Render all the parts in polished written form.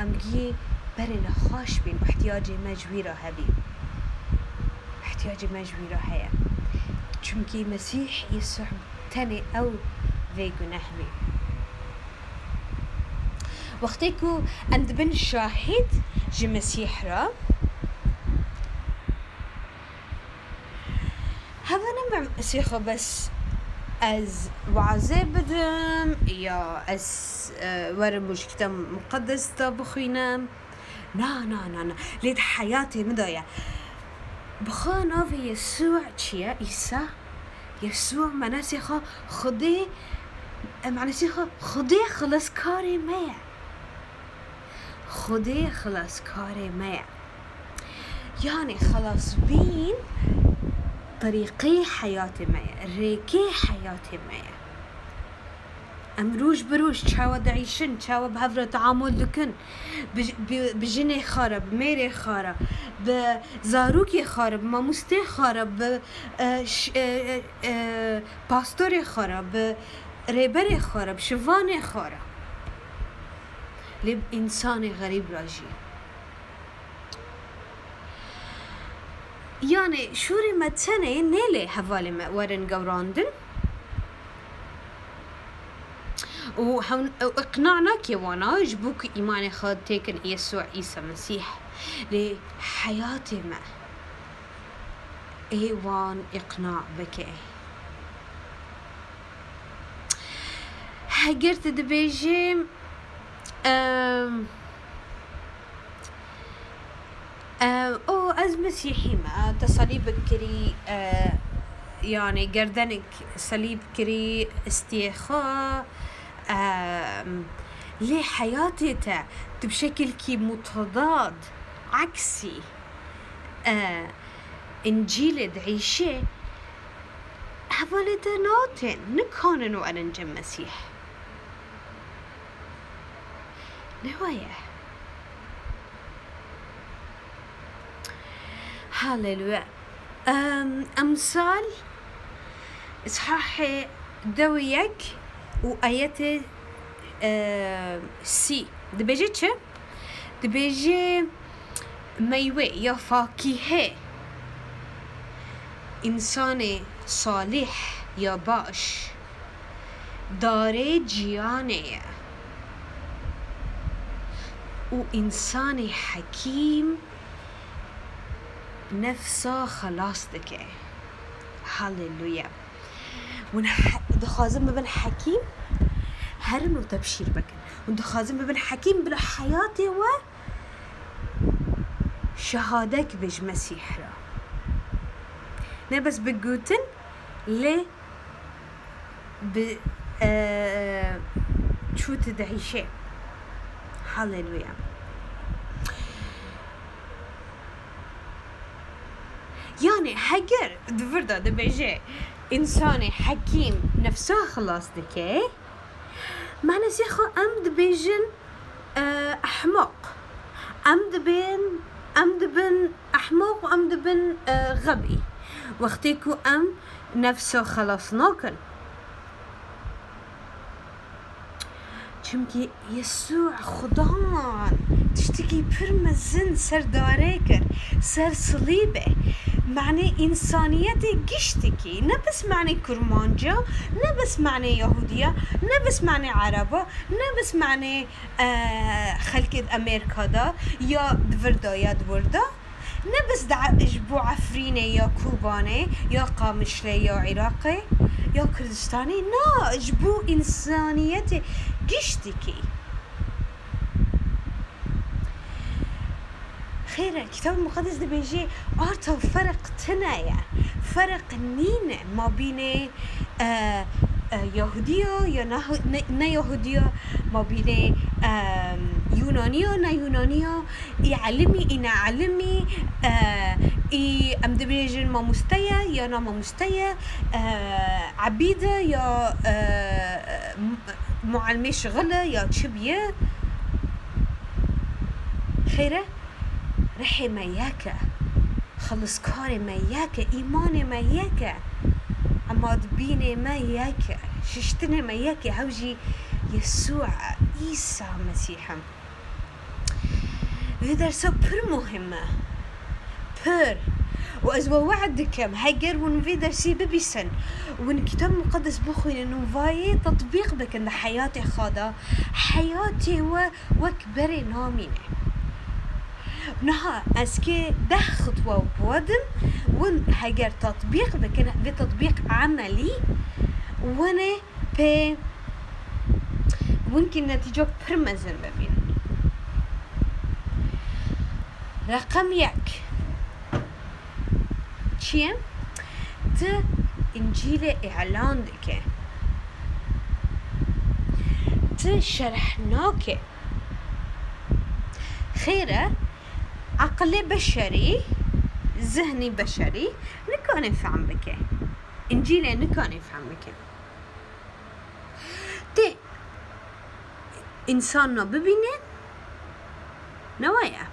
امگی برنا خوش بین احتیاج مجویرا هبی احتیاج مجویرا هیا چونکی مسیح يسوع تني او ذي گناه بی وقتی که اند بن شاهد جي مسيح را هذا نمع مسيحه بس از وعظه بدم یا از ورموش كتاب مقدس تا بخوينم نا لید حياتي مدايا بخانا في يسوع چيه عيسى يسوع مناسيخه خدي معناسيخه خدي خلاص كاري ميع خدي خلاص كاري ميع يعني خلاص بين طريقي حياتي ميع ريكي حياتي ميع امروج بروج چاوا دعيشن چاوا بهفرة تعامل دكن بجني خارب بميري خارب بزاروكي خارب ماموستي خارب باستوري خارب ريبري خارب شواني خارب لب انساني غريب راجي يعني شوري متسنة نيلي حوالي ما ورن قوراندن وإقناعنا كيوانا جبوك إيماني خاد تيكن يسوع عيسى مسيح لحياتي ما إيوان إقناع بك هجرت دبيجي او از مسيحي ما تصليب كري يعني قردنك صليب كري استيخاء ليه حياتي بشكل كي متضاد عكسي انجيل دعيشي هفالدناتن نكونن وانا نجم مسيح نهاية هاللويا أمثال إصحاح دويك وآيات سي دبيجي چه؟ دبيجي ميوه يا فاكهة إنسان صالح يا باش داره جيانه وإنسان حكيم نفسه خلاص دكه هاللويا ودخازم ببن حكيم هرن وتبشير بكن ودخازم ببن حكيم بلا حياتي و شهادك بج مسيح را نبس بقوتن لي شو تدعيشي هاللويا يعني هجر دفردا دبيجي إنساني حكيم نفسه خلاص دكي معنى سيخو أم دبيجن أحمق أم دبن أحمق وأم دبن غبي وقتيكو أم نفسه خلاص ناكن چونكي يسوع خدان تشتكي برمزن سر داريكر سر صليبه معنى إنسانيتي قشتكي نبس معنى كرمانجا نبس معنى يهودية نبس معنى عربة نبس معنى خلقة أمريكا دا يا دوردا يا دوردا نبس جبو عفريني يا كوباني يا قامشلي يا عراقي يا كردستاني نا جبو إنسانيتي قشتكي خير الكتاب المقدس ده بيجي أعطى فرق تنايا فرق نين ما بين يهودية يا نا يهودية ما بين يونانية نا يونانية يعلمي إنا علمي أم دبيجن ما مستيا يا نا ما مستيا عبيدة يا معلمي شغلة يا تشبيه خيره رحي مياكا خلص كاري مياكا إيماني مياكا أما دبيني مياكا ششتني مياكا هوجي يسوع عيسى مسيحا في درسة بر مهمة بر وأزوا وعدكم هاجر ون في درسي ببيسن ون كتاب مقدس بخوين إنه فاي تطبيق بك إن حياتي خاضة حياتي وكبري نامينه نها أسكي ده خطوة بودم ون هاجر تطبيق بك بتطبيق عملي وانا ب ممكن نتيجة برمزن ببين رقم يك چیه؟ ت انجیل اعلان دکه ت شرحناکه خیره عقل بشری ذهنی بشری نکان يفهم بکه انجیل نکان يفهم بکه ت انسان ببینه نوایا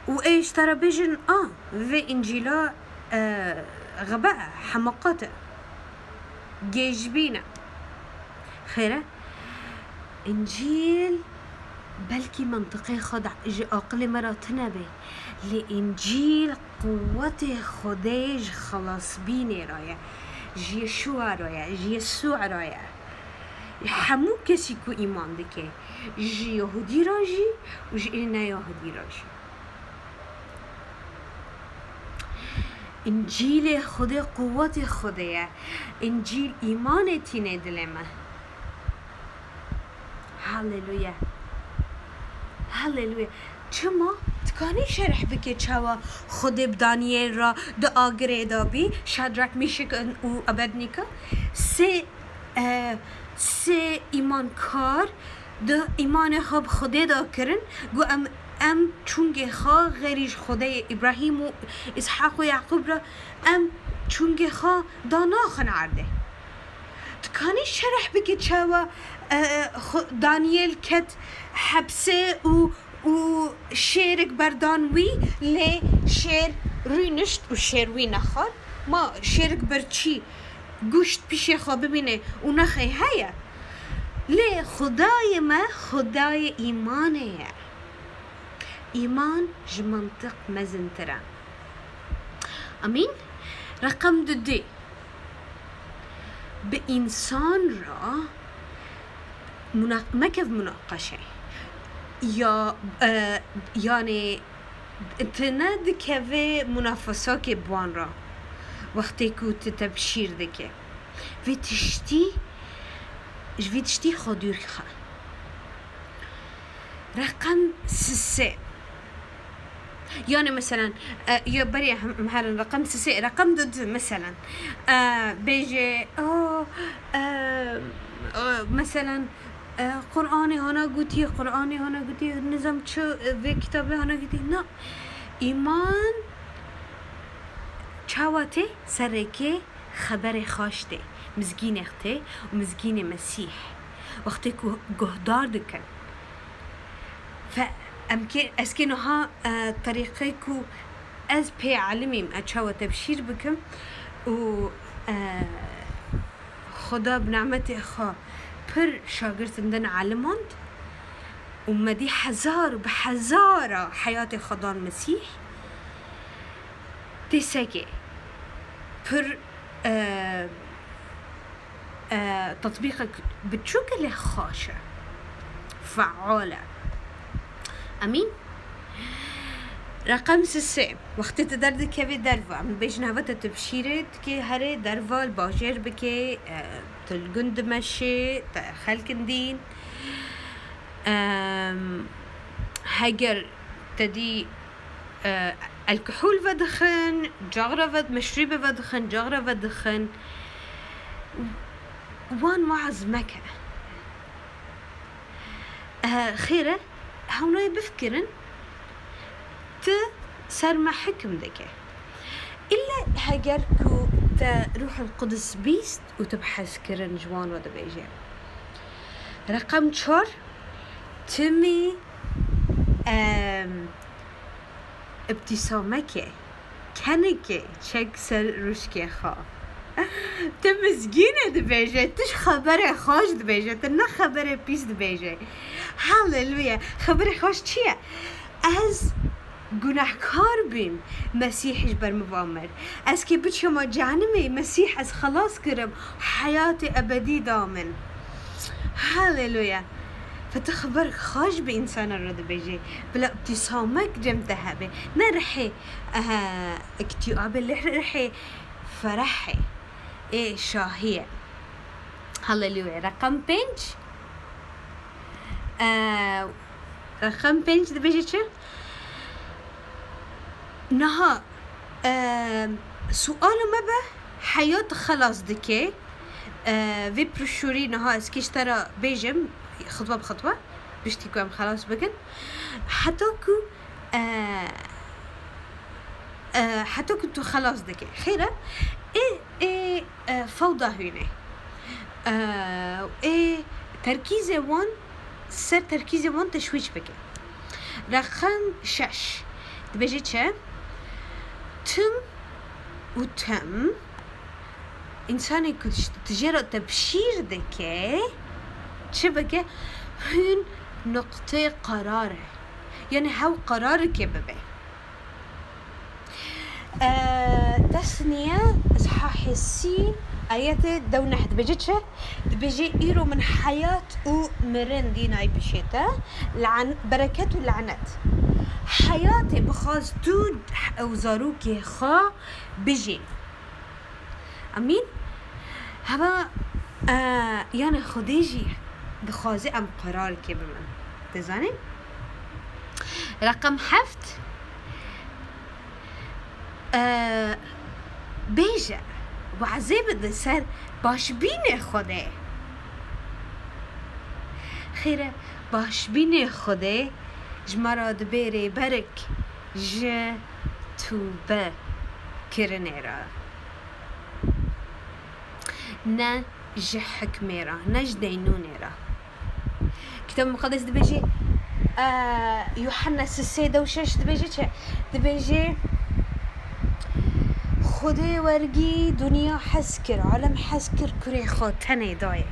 وإيش ترى بيجن في إنجيلا غباء حماقات جيجبينا خيره إنجيل بلكي منطقي خدع عقل مراتنا به لإنجيل قوته خديج خلاص بيني رايا جي يشوع رايا جي يسوع رايا حمو كسي كو إيمان دكي جي يهودي راجي وجي إلنا يهودي راجي انجیل خدا قوت خدایه انجیل ایمان تینه دلمه هاللویا هاللویا چما تکانی شرح بکی چوا خود بدانیل را دا آگره دابی شادرک میشک و ابدنیکا سه ایمان کار دا ایمان خواب خدا دا کرن گو ام چونگه خا غیریش خدای ابراهیم و اسحاق و یعقوب را ام چونگه خا داناخن عرده تکانی شرح بکی چوا دانیل کت حبسه و شیرک بردانوی لی شیر روی نشت و شیر وی نخواد ما شیرک برچی گوشت پیش خواه ببینه و نخی هیا لی خدای ما خدای ایمانه إيمان جمنطق مزنترا أمين رقم ددي بإنسان را مكف مناقشة يعني تند كفي منافسة كبوان را وقتی که تبشیر دکه في تشتي خدور خا رقم 6 يعني مثلا يبري مثلا رقم 6 رقم ضد مثلا بيجي مثلا قرآني هنا قلتي قرآني هنا قلتي نظام شو في كتابه هنا قلتي لا إيمان چاوته سرکه خبر خاشته مزگین اخته و مزگین مسیح وقتی که گهدار دکن فأمكن أسكنها طريقي كو از بي علميم أتشاوى تبشير بكم و خدا بنعمتي خا پر شاگرد عندنا علماند ومدي حزار بحزارة حياة خدا المسيح تساقي پر تطبيقك بتشوك اللي خاشة فعالة أمين رقم 6 وقتی تدرد که دروا من بیش نهوت تبشیرت که هره دروا الباجر بکه تلگند مشه خلکندین هاجر تدي الكحول ودخن جغرة ود مشروب ودخن جغرة ودخن وان وعظ مكة خيره هوناي بفكرن سرما حكم دكه إلا هاجركو روح القدس بيست وتبحث كرن جوان ودا بيجي رقم 4 تمي ابتسامك كنك شك سر روشكي خا تمسكينه دبيجه تش خبر خوش دبيجه تنا خبر بيس دبيجه. هاللويا خبر خوش چیه؟ از گناهکار بیم مسیحش بر مبامر از که بچما جهنم مسیح از خلاص کرم حیات ابدی دامن. هاللويا فتخبر خوش بإنسان الرد بيجي بلا ابتسامك جمتها به نرحي اكتئاب اللي رحي فرحي ايه شاهية. هاللويا رقم 5 رقم 5 ده بيجي چه؟ نها سؤال ما به حياة خلاص دكي في بروشوري نها اسكيش ترى بيجم خطوة بخطوة بشتي كوام خلاص بكن حتى كنتو خلاص دكي خيرة ايه فوضى هنا ايه تركيزي وان سر تركيزي وان تشويش بكن. رقم 6 بيجي چه؟ تم وتم إنساني كنت تجرى تبشير دكي چه بكي هن نقطة قراره يعني هاو قرارك يا ببي. تسنية إصحاح 6 آيات دونة دبيجي چه؟ دبيجي إيرو من حياة ومرن ديناي بشيتا بركات ولعنات حياتي بخاز دود او زاروكي خا بجي امين. هبا يعني خديجي دخازي ام قرارك بمن تزاني. رقم 7 بيجا وعزيب الدسر باش بيني خده خيره باش بيني خده جمرا دبيري برك ج توبه كرنيرا نا ج حكميرا نج دينونيرا. كتاب المقدس دبيجي يوحنا 6 وشش دبيجي دبيجي خدي ورقي دنيا حسكر عالم حسكر كري خاتني داي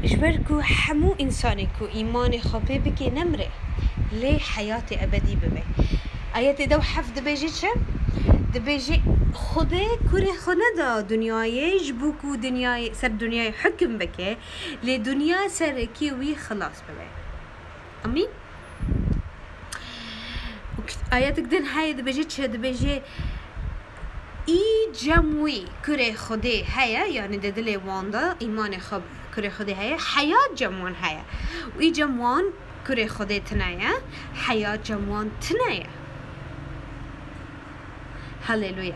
جبركو حمو إنسانكو إيماني خبي بكي نمره ليه حياتي أبدي ببي. آياتي دو حفظ دبيجي چه؟ دبيجي خده كوري خندا دنياي جبوكو دنياي سر دنياي حكم بكي لي دنيا سركي وي خلاص ببي. أمين. آياتك دين هاي دبيجي چه؟ دبيجي ای جمعی کره خوده هیا یعنی دل واندا ایمان خب کره خوده هیا حیات جمعان هیا و ای جمعان کره خوده تنایا حیات جمعان تنایا. هللویا.